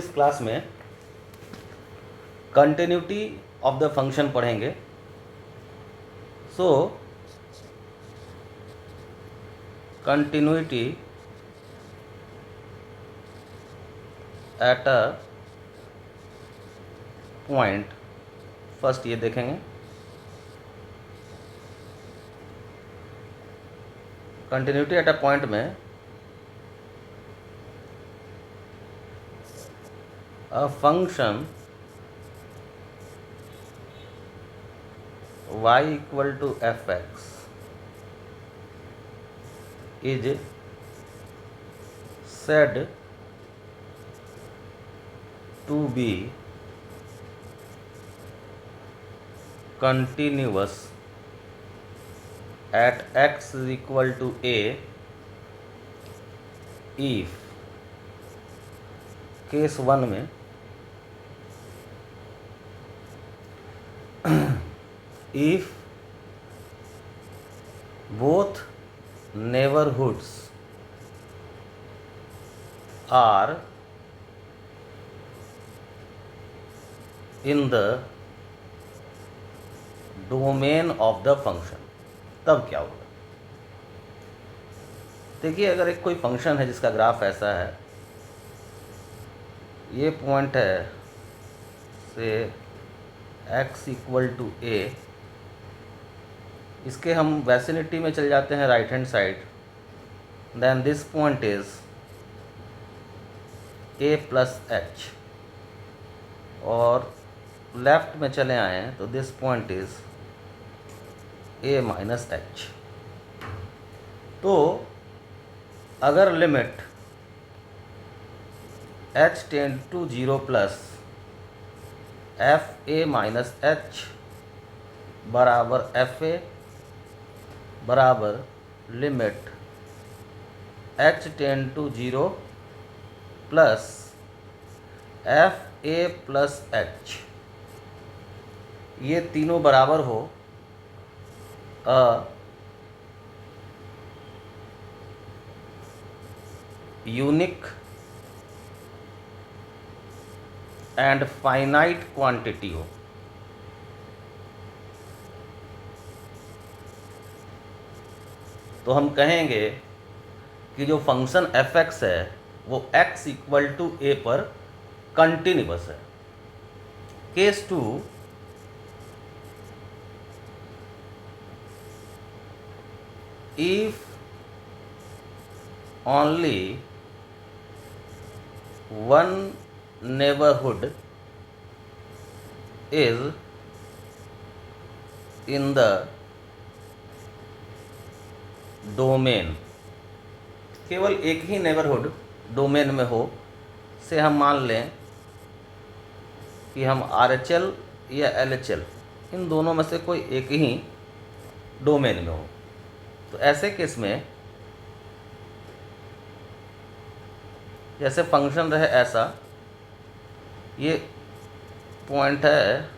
इस क्लास में continuity of the function पढ़ेंगे। So continuity at a point, first ये देखेंगे कंटिन्यूटी एट अ पॉइंट में a function y equal to fx is said to be continuous at x is equal to a if case 1 में if both neighborhoods are in the domain of the function, तब क्या होगा। देखिए, अगर एक कोई function है जिसका ग्राफ ऐसा है, ये पॉइंट है से x इक्वल टू a, इसके हम वैसिनिटी में चले जाते हैं right hand side, then this point is a plus H, और लेफ्ट में चले आए हैं तो this point is a minus H. तो अगर limit h tend to 0 plus F A minus H बराबर एफ ए बराबर limit h tend to 0 plus F A plus H, ये तीनों बराबर हो यूनिक एंड फाइनाइट क्वांटिटी हो, तो हम कहेंगे कि जो फंक्शन fx है वो x इक्वल टू a पर कंटिन्यूअस है। Case 2, if only one neighborhood is in the domain, केवल एक ही नेबरहुड डोमेन में हो, से हम मान लें कि हम RHL या LHL इन दोनों में से कोई एक ही डोमेन में हो, तो ऐसे केस में जैसे फंक्शन रहे ऐसा, ये पॉइंट है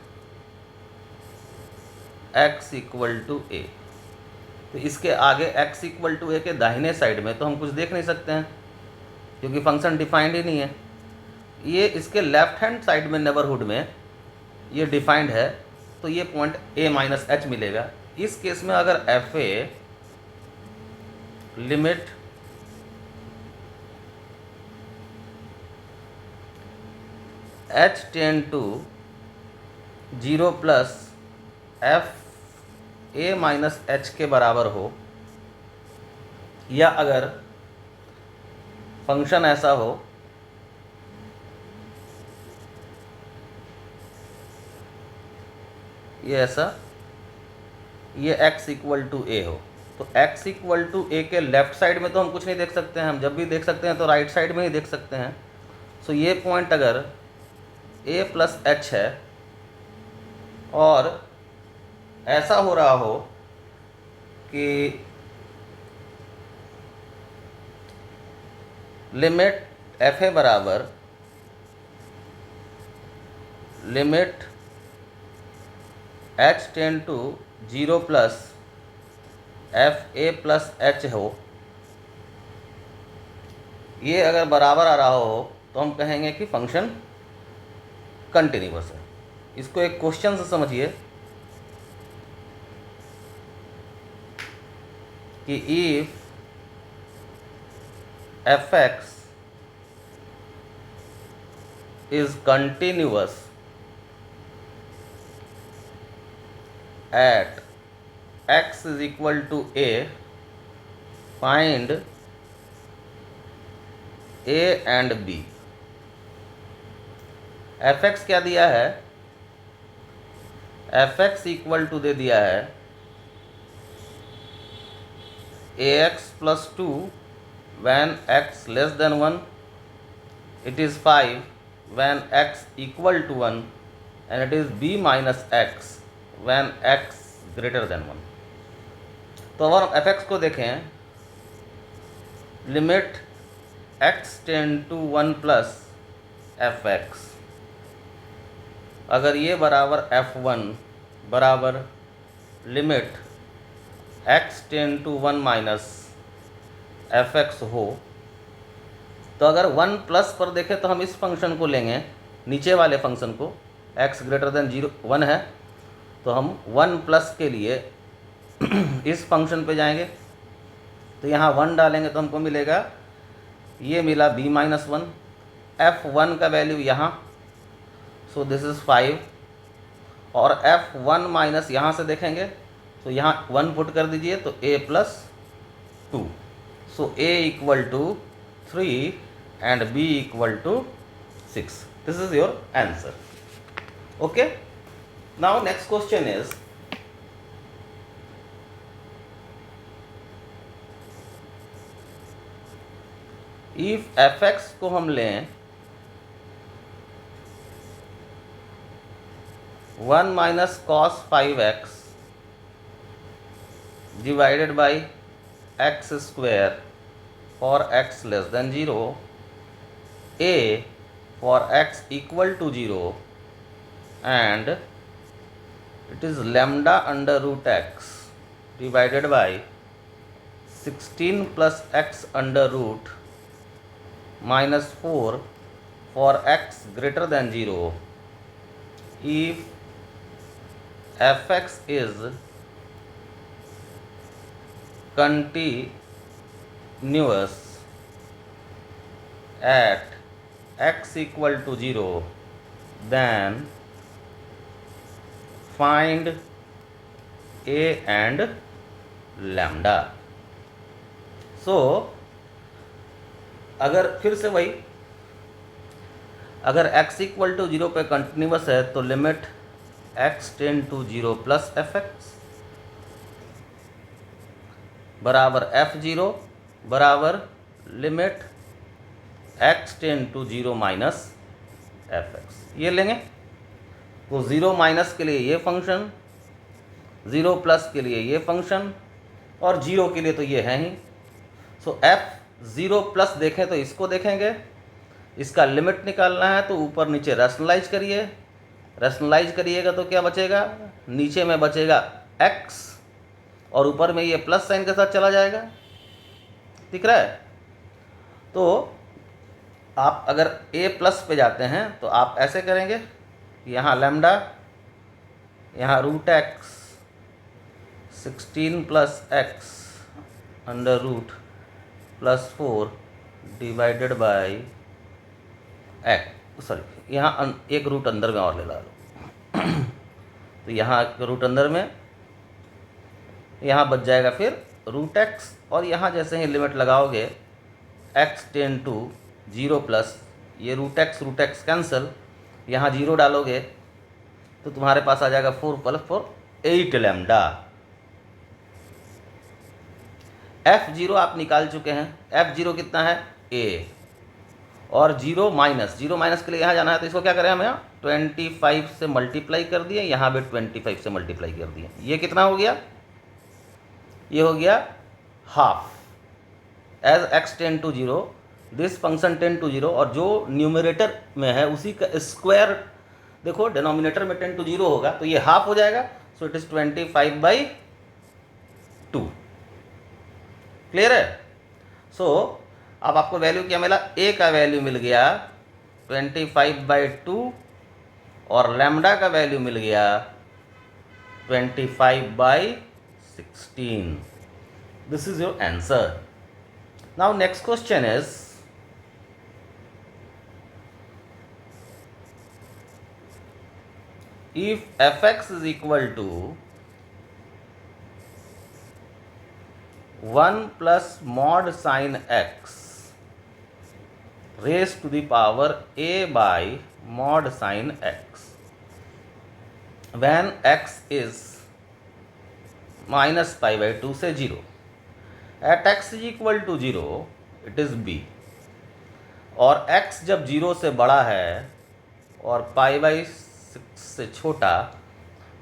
x इक्वल टू a, तो इसके आगे x इक्वल टू a के दाहिने साइड में तो हम कुछ देख नहीं सकते हैं क्योंकि फंक्शन डिफाइंड ही नहीं है। ये इसके लेफ्ट हैंड साइड में नेबरहुड में ये डिफाइंड है, तो ये पॉइंट a माइनस एच मिलेगा। इस केस में अगर F A limit h tend to 0 plus F a minus H के बराबर हो, या अगर फंक्शन ऐसा हो ये ऐसा, ये x इक्वल टू a हो, तो x इक्वल टू a के लेफ्ट साइड में तो हम कुछ नहीं देख सकते हैं, हम जब भी देख सकते हैं तो राइट साइड में ही देख सकते हैं। सो ये पॉइंट अगर a प्लस एच है और ऐसा हो रहा हो कि लिमिट एफ ए बराबर limit h tend to 0 plus F A plus H हो, ये अगर बराबर आ रहा हो तो हम कहेंगे कि फंक्शन कंटिन्यूअस है। इसको एक क्वेश्चन से समझिए कि if f(x) is continuous at x is equal to a, find a and b। f(x) क्या दिया है, f(x) इक्वल टू दे दिया है ax plus 2 when x less than 1, it is 5 when x equal to 1, and it is b minus x when x greater than 1। तो अगर हम f(x) को देखें, limit x tend to 1 plus f(x), अगर ये बराबर f1 बराबर limit x tend to 1 minus f(x) हो, तो अगर 1 प्लस पर देखें तो हम इस फंक्शन को लेंगे, नीचे वाले फंक्शन को, x ग्रेटर देन 1 है, तो हम 1 प्लस के लिए इस फंक्शन पे जाएंगे, तो यहाँ 1 डालेंगे तो हमको मिलेगा, ये मिला b माइनस 1, f1 का वैल्यू यहाँ, सो दिस इज़ 5, और f1 माइनस यहाँ से देखेंगे तो यहाँ 1 पुट कर दीजिए तो a plus 2, so a equal to 3 and b equal to 6। This is your answer. Okay, now next question is if f(x) को हम लें 1 minus cos 5x divided by x square for x less than 0, a for x equal to 0, and it is lambda under root x divided by 16 plus x under root minus 4 for x greater than 0, if f(x) is continuous at x equal to 0, then find a and lambda। सो अगर फिर से वही, अगर x equal to 0 पे continuous है तो limit x tend to 0 plus f(x) बराबर f0 बराबर limit x tend to 0 minus f(x), ये लेंगे। तो 0 माइनस के लिए ये फंक्शन, 0 प्लस के लिए ये फंक्शन, और 0 के लिए तो ये है ही। सो f0 प्लस देखें तो इसको देखेंगे, इसका लिमिट निकालना है तो ऊपर नीचे रैशनलाइज करिए, रैशनलाइज करिएगा तो क्या बचेगा, नीचे में बचेगा x और ऊपर में ये प्लस साइन के साथ चला जाएगा, दिख रहा है। तो आप अगर a प्लस पे जाते हैं तो आप ऐसे करेंगे, यहाँ लैम्डा, यहाँ root x 16 plus x under root plus 4 divided by x, sorry यहाँ एक रूट अंदर में और ले ला लो तो यहाँ रूट अंदर में, यहाँ बच जाएगा फिर रूट x, और यहाँ जैसे ही लिमिट लगाओगे x टेंड टू 0 प्लस ये रूट x कैंसिल, यहाँ 0 डालोगे तो तुम्हारे पास आ जाएगा 4 प्लस 4 8 लैम्डा। f0 आप निकाल चुके हैं, f0 कितना है a, और 0 माइनस के लिए यहाँ जाना है तो इसको क्या करें हम, यहाँ 25 से मल्टीप्लाई कर दिए, यहाँ भी 25 से मल्टीप्लाई कर दिए, ये कितना हो गया, ये हो गया half. As x tend to 0 this function tend to 0, और जो न्यूमरेटर में है उसी का स्क्वायर देखो, डिनोमिनेटर में टेंड टू 0 होगा तो ये हाफ हो जाएगा, सो इट इज 25/2। क्लियर है। सो अब आपको वैल्यू क्या मिला, a का वैल्यू मिल गया 25/2 और लैम्डा का वैल्यू मिल गया 25/16. This is your answer. Now next question is, if fx is equal to 1 plus mod sin x raised to the power a by mod sin x when x is minus pi/2 से 0, at x is equal to 0 it is b, और x जब 0 से बड़ा है और pi/6 से छोटा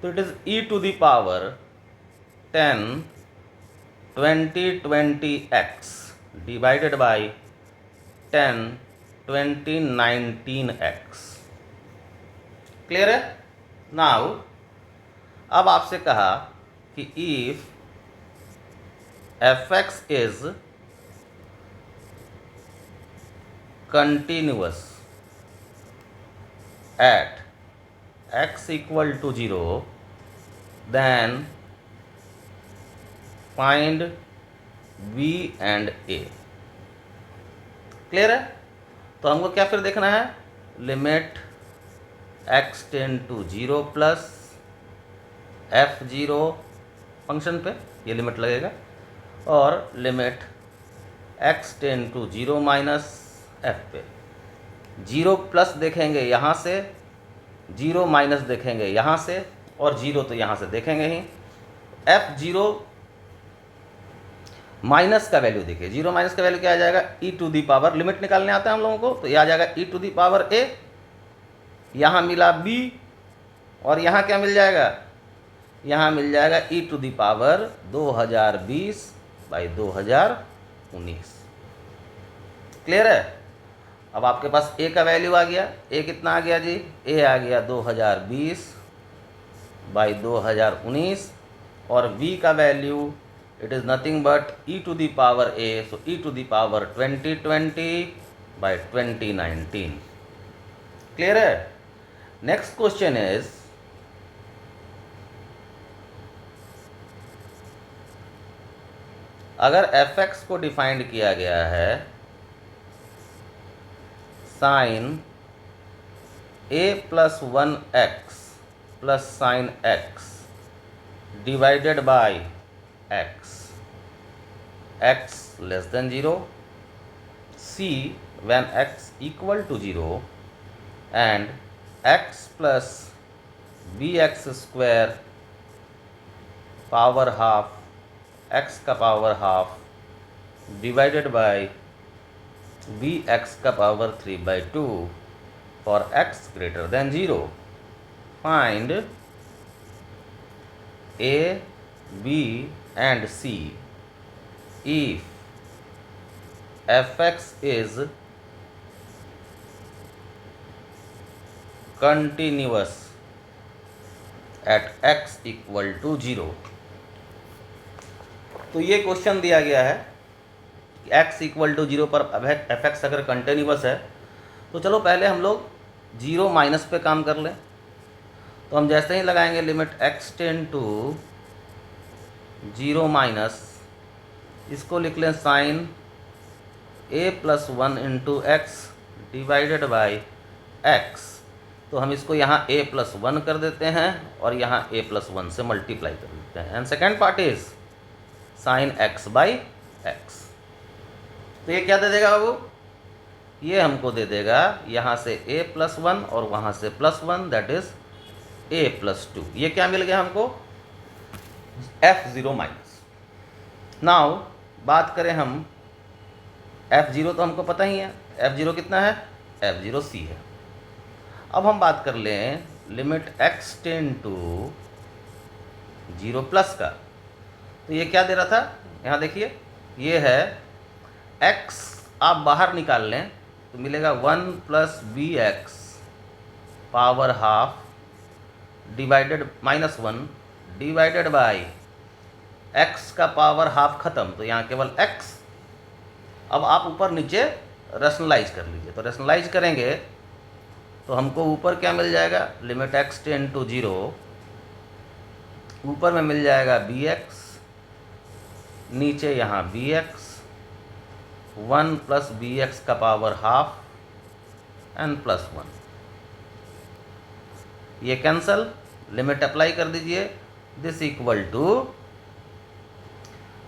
तो it is e to the power 10 20 20x divided by 10 20 19x. Clear है? नाउ अब आपसे कहा कि if fx is continuous at x equal to 0, then find b and a. Clear है? तो हमको क्या फिर देखना है, limit x tend to 0 plus f0 function पे ये लिमिट लगेगा, और limit x tend to 0 minus f पे. 0 प्लस देखेंगे यहाँ से, 0 माइनस देखेंगे यहाँ से, और 0 तो यहाँ से देखेंगे ही. f0 माइनस का वैल्यू देखिए, 0 माइनस का वैल्यू क्या आ जाएगा, e to the power, limit निकालने आता है हम लोगों को, तो ये आ जाएगा e to the power a. यहाँ मिला b, और यहाँ क्या मिल जाएगा, यहाँ मिल जाएगा e to the power 2020/2019. Clear है? अब आपके पास a का वैल्यू आ गया. a कितना आ गया जी, a आ गया 2020/2019, और b का value it is nothing but e to the power a, so e to the power 2020/2019. Clear है? Next question is, अगर fx को डिफाइंड किया गया है sin a plus 1x plus sin x divided by x less than 0, c when x equal to 0, and x plus bx square power half x का power half divided by bx का power 3/2 for x greater than 0. Find a, b and c if fx is continuous at x equal to 0. तो ये question दिया गया है कि x equal to 0 पर fx अगर कंटिन्यूअस है, तो चलो पहले हम लोग 0 माइनस पे काम कर लें. तो हम जैसे ही लगाएंगे limit x tend to 0 minus, इसको लिख लें sine a plus 1 into X divided by x. तो हम इसको यहाँ a प्लस 1 कर देते हैं और यहाँ a प्लस 1 से मल्टीप्लाई कर देते हैं. And second part is sine x by x. तो ये क्या दे देगा बाबू, ये हमको दे देगा यहाँ से a प्लस 1 और वहाँ से plus 1, that is a plus 2. ये क्या मिल गया हमको, f0 माइनस. नाउ बात करें हम f0, तो हमको पता ही है f0 कितना है, f0 c है. अब हम बात कर लें limit x tend to 0 plus का. तो ये क्या दे रहा था, यहाँ देखिए ये है x, आप बाहर निकाल लें तो मिलेगा 1 plus B X power half divided minus 1 divided by x का पावर हाफ ख़त्म, तो यहाँ केवल x. अब आप ऊपर नीचे रैशनलाइज कर लीजिए. तो रैशनलाइज करेंगे तो हमको ऊपर क्या मिल जाएगा, लिमिट x टेंड टू 0, ऊपर में मिल जाएगा bx, नीचे यहाँ bx, 1 प्लस bx का पावर हाफ n प्लस 1, ये कैंसल, लिमिट अप्लाई कर दीजिए, दिस इक्वल टू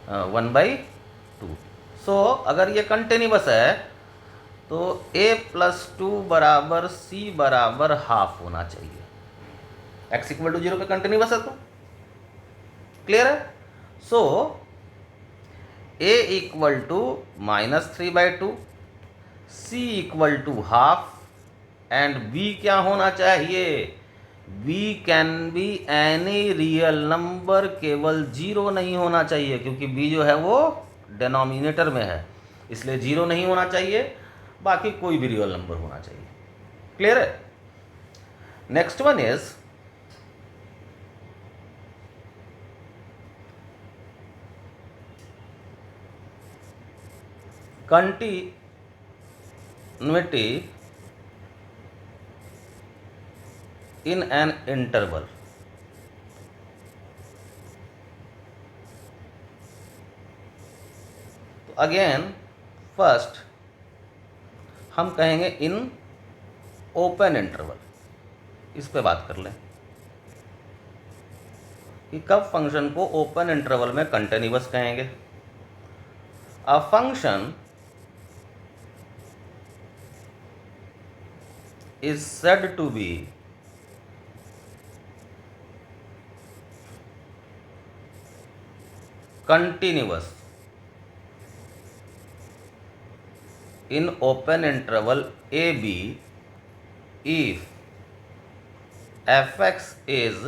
1/2। सो अगर ये कंटिन्यूअस है तो a प्लस 2 बराबर c बराबर हाफ होना चाहिए। x इक्वल टू 0 पे कंटिन्यूअस है तो क्लियर है। So a equal to -3/2, c equal to half, and b क्या होना चाहिए, b can be any real number, केवल 0 नहीं होना चाहिए, क्योंकि b जो है वो डिनोमिनेटर में है, इसलिए 0 नहीं होना चाहिए, बाकी कोई भी रियल नंबर होना चाहिए। क्लियर है। Next one is continuity in an interval। तो अगेन फर्स्ट हम कहेंगे इन ओपन इंटरवल, इस पे बात कर लें कि कब फंक्शन को ओपन इंटरवल में कंटिन्यूअस कहेंगे। A function is said to be continuous in open interval AB if fx is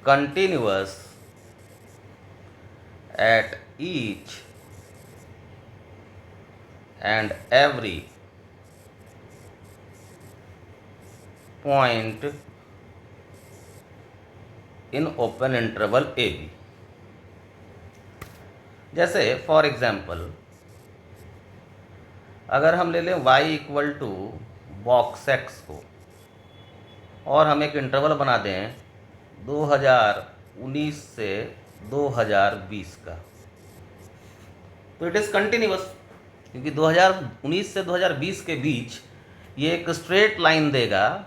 continuous at each and every point in open interval A B. जैसे फॉर एग्जाम्पल अगर हम ले लें y equal to box x को और हम एक interval बना दें 2019 से 2020 का, तो इट इज़ कंटिन्यूअस, क्योंकि 2019 से 2020 के बीच ये एक स्ट्रेट लाइन देगा,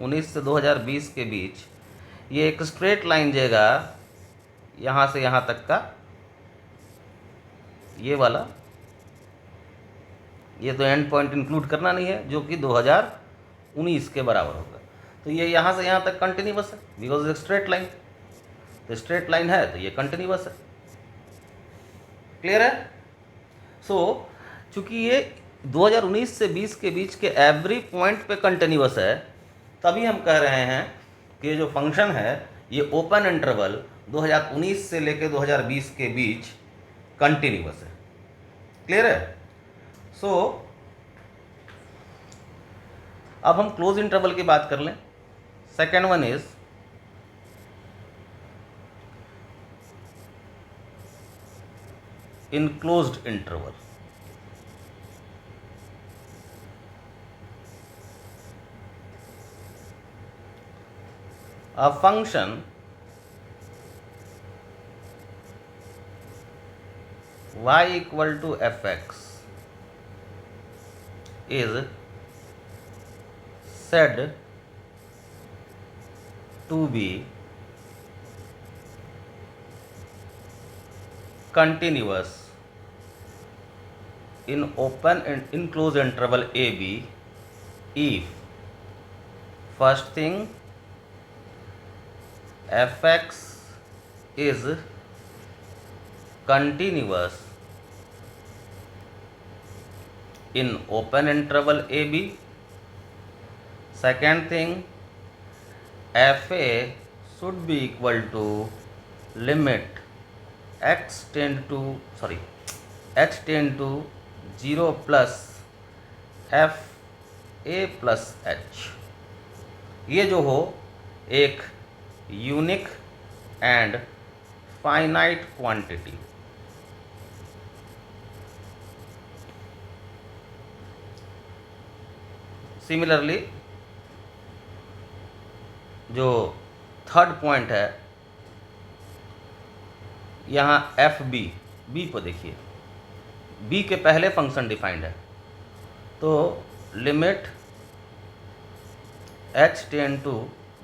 19 से 2020 के बीच ये एक स्ट्रेट लाइन देगा, यहाँ से यहाँ तक का ये वाला, ये तो एंड पॉइंट इंक्लूड करना नहीं है जो कि 2019 के बराबर होगा, तो ये यहाँ से यहाँ तक कंटिन्यूअस है बिकॉज इट स्ट्रेट लाइन, तो स्ट्रेट लाइन है तो ये कंटिन्यूअस है। क्लियर है। सो चूंकि ये 2019 से 20 के बीच के एवरी पॉइंट पे कंटिन्यूअस है, तभी हम कह रहे हैं कि ये जो फंक्शन है ये ओपन इंटरवल 2019 से लेकर 2020 के बीच कंटिन्यूअस है। क्लियर है। सो अब हम क्लोज इंटरवल की बात कर लें। Second one is in closed interval. A function y equal to fx is said to be continuous in open and in closed interval a b if first thing fx is continuous in open interval ab, second thing fa should be equal to limit h tend to 0 plus f a plus h, ये जो हो एक unique and finite quantity. Similarly जो third point है यहाँ F B को देखिए, B के पहले फंक्शन डिफाइंड है, तो limit h tend to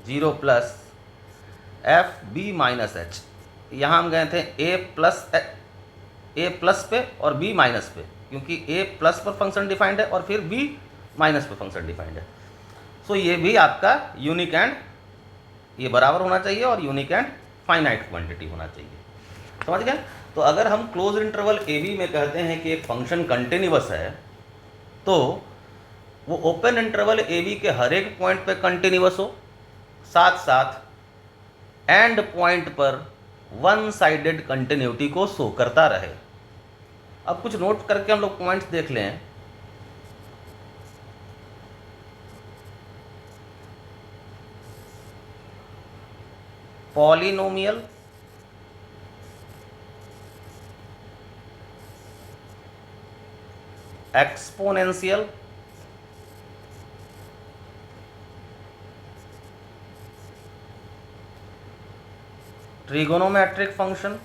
0 plus F B minus H, यहाँ हम गए थे ए प्लस पे और बी माइनस पे, क्योंकि ए प्लस पर फंक्शन डिफाइंड है और फिर बी माइनस पे फंक्शन डिफाइंड है। सो ये भी आपका यूनिक एंड ये बराबर होना चाहिए और यूनिक एंड फाइनाइट क्वांटिटी होना चाहिए। समझ गए? तो अगर हम क्लोज इंटरवल ए बी में कहते हैं कि एक फंक्शन कंटिन्यूअस है, तो वो ओपन इंटरवल ए बी के हर एक पॉइंट पे कंटिन्यूअस हो, साथ साथ एंड पॉइंट पर वन साइडेड कंटिन्यूटी को शो करता रहे। अब कुछ नोट करके हम लोग पॉइंट्स देख लें। Polynomial, exponential, trigonometric function,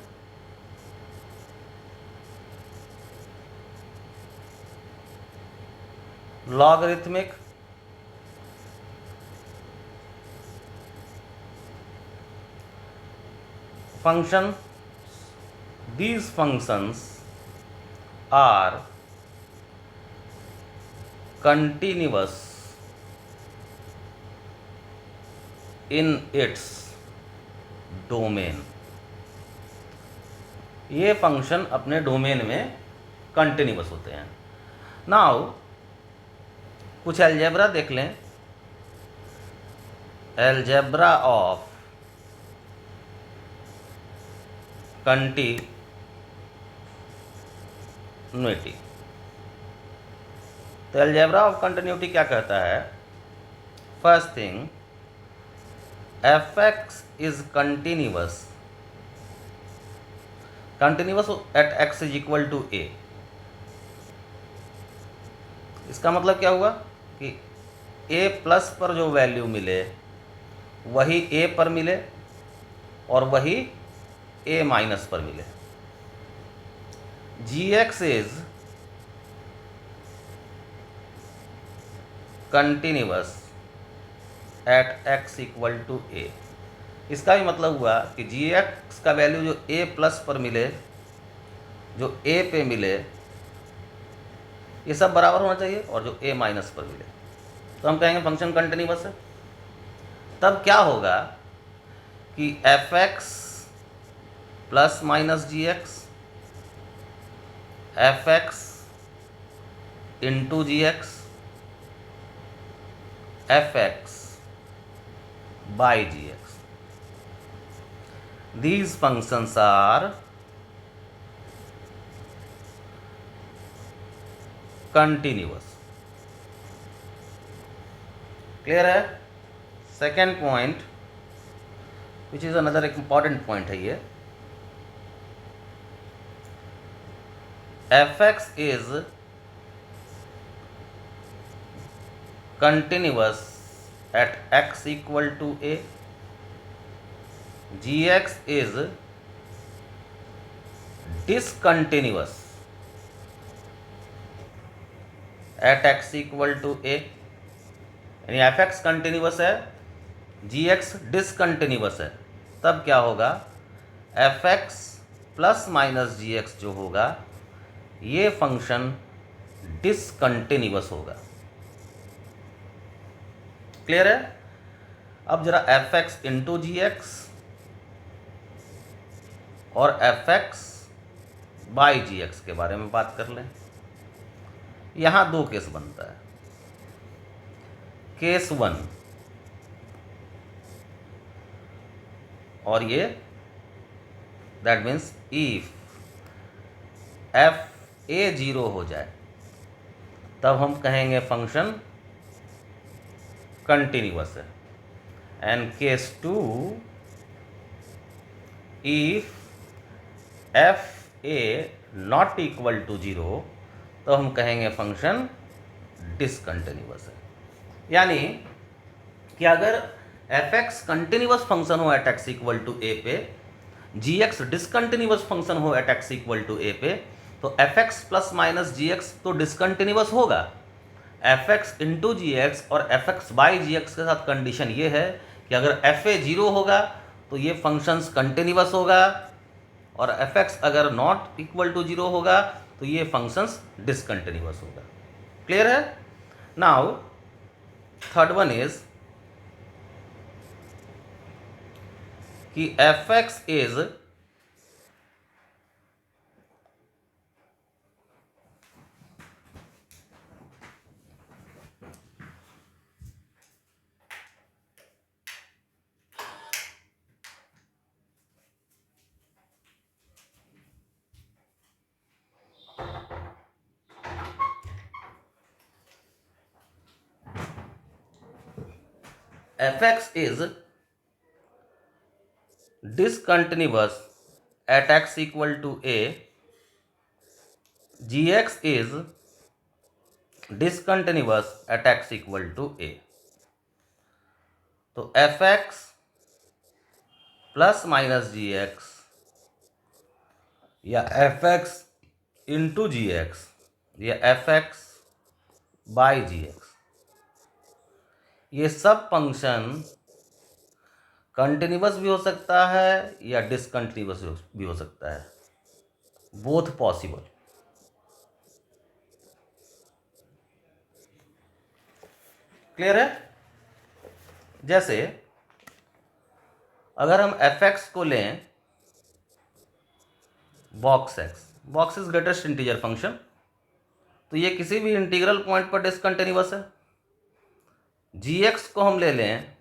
logarithmic, function, these functions are continuous in its domain। ये फंक्शन अपने डोमेन में कंटिन्यूअस होते हैं। नाउ कुछ अलजेब्रा देख लें। Algebra of continuity. तो अलजेब्रा ऑफ कंटिन्यूटी क्या कहता है? First thing, f x is continuous at x is equal to a. इसका मतलब क्या हुआ कि ए प्लस पर जो वैल्यू मिले वही ए पर मिले और वही ए माइनस पर मिले। G x is continuous at x equal to a. इसका भी मतलब हुआ कि जी एक्स का वैल्यू जो ए प्लस पर मिले, जो ए पे मिले, ये सब बराबर होना चाहिए, और जो ए माइनस पर मिले तो हम कहेंगे फंक्शन कंटिन्यूअस है। तब क्या होगा कि f x plus minus ji x, f x into ji x, f x by ji x, these functions are continuous। Clear है? Second point, which is another एक इंपॉर्टेंट पॉइंट है ये, f x is continuous at x equal to a, g x is discontinuous at x equal to a. यानी f x continuous है, जी x discontinuous है। तब क्या होगा? एफ एक्स प्लस माइनस जी x जो होगा ये फंक्शन डिसकंटिन्यूअस होगा। क्लियर है? अब जरा एफ एक्स इंटू जी एक्स और F x by ji x के बारे में बात कर लें। यहाँ दो केस बनता है। केस वन, और ये that means if F A 0 हो जाए तब हम कहेंगे फंक्शन कंटिन्यूअस है। And case two, if F A not equal to 0 तो हम कहेंगे फंक्शन डिसकंटिन्यूअस है। यानी कि अगर एफ एक्स कंटिन्यूस फंक्शन हो at x equal to A पे, जी एक्स डिसकंटिन्यूस फंक्शन हो at x equal to A पे, तो एफ एक्स प्लस माइनस जी एक्स तो डिसकंटिन्यूस होगा। एफ एक्स इंटू जी एक्स और F x by ji x के साथ कंडीशन ये है कि अगर एफ ए जीरो होगा तो ये फंक्शंस कंटिन्यूस होगा, और एफ एक्स अगर नॉट इक्वल टू जीरो होगा तो ये फंक्शंस डिसकंटिन्यूस होगा। क्लियर है? नाउ थर्ड वन इज कि f x is discontinuous at x equal to a, gx is discontinuous at x equal to a। तो एफ एक्स प्लस माइनस जी X या F x into जी X या F x by ji X, ये सब function continuous भी हो सकता है या डिसकंटिन्यूस भी हो सकता है, बोथ पॉसिबल। क्लियर है? जैसे अगर हम एफ एक्स को लें box x, box is greatest integer function, तो ये किसी भी इंटीग्रल पॉइंट पर डिसकंटिन्यूस है। जी एक्स को हम ले लें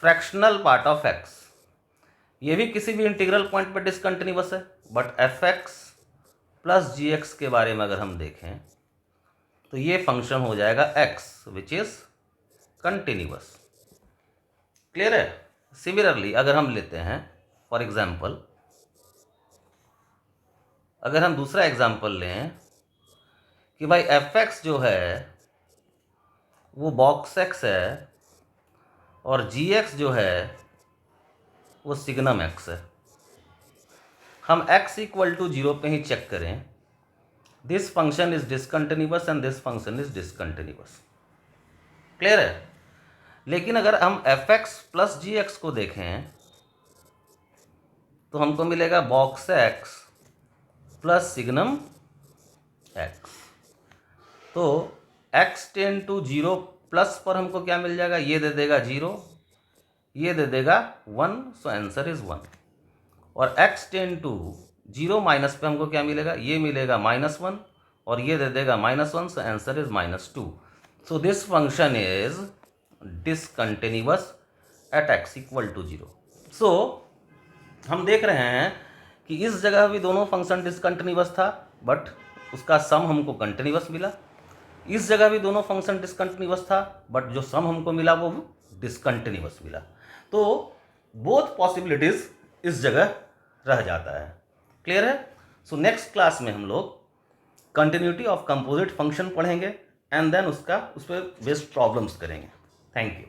फ्रैक्शनल पार्ट ऑफ एक्स, ये भी किसी भी इंटीग्रल पॉइंट पर डिसकंटिन्यूस है। But f x plus g x के बारे में अगर हम देखें तो ये फंक्शन हो जाएगा x which is continuous. Clear है? सिमिलरली अगर हम लेते हैं फॉर एग्जांपल, अगर हम दूसरा एग्जांपल लें कि भाई एफ एक्स जो है वो बॉक्स एक्स है और जी एक्स जो है वो सिग्नम एक्स है। हम x इक्वल टू जीरो पे ही चेक करें, this function is discontinuous and this function is discontinuous. Clear है? लेकिन अगर हम f x plus g x को देखें तो हमको मिलेगा box x plus signum x. तो x tends to zero plus पर हमको क्या मिल जाएगा? ये दे देगा जीरो, ये दे देगा one, so answer is one. और x tends to zero minus पे हमको क्या मिलेगा? ये मिलेगा माइनस वन, और ये दे देगा minus one, so answer is minus two. So this function is discontinuous at x equal to zero. So हम देख रहे हैं कि इस जगह भी दोनों फंक्शन डिसकंटिन्यूस था बट उसका सम हमको कंटिन्यूस मिला। इस जगह भी दोनों फंक्शन डिसकंटिन्यूस था बट जो सम हमको मिला वो डिसकंटिन्यूस मिला। तो बोथ पॉसिबिलिटीज इस जगह रह जाता है। क्लियर है? सो नेक्स्ट क्लास में हम लोग कंटिन्यूटी ऑफ कंपोजिट फंक्शन पढ़ेंगे एंड देन उस पर बेस्ड प्रॉब्लम्स करेंगे। Thank you.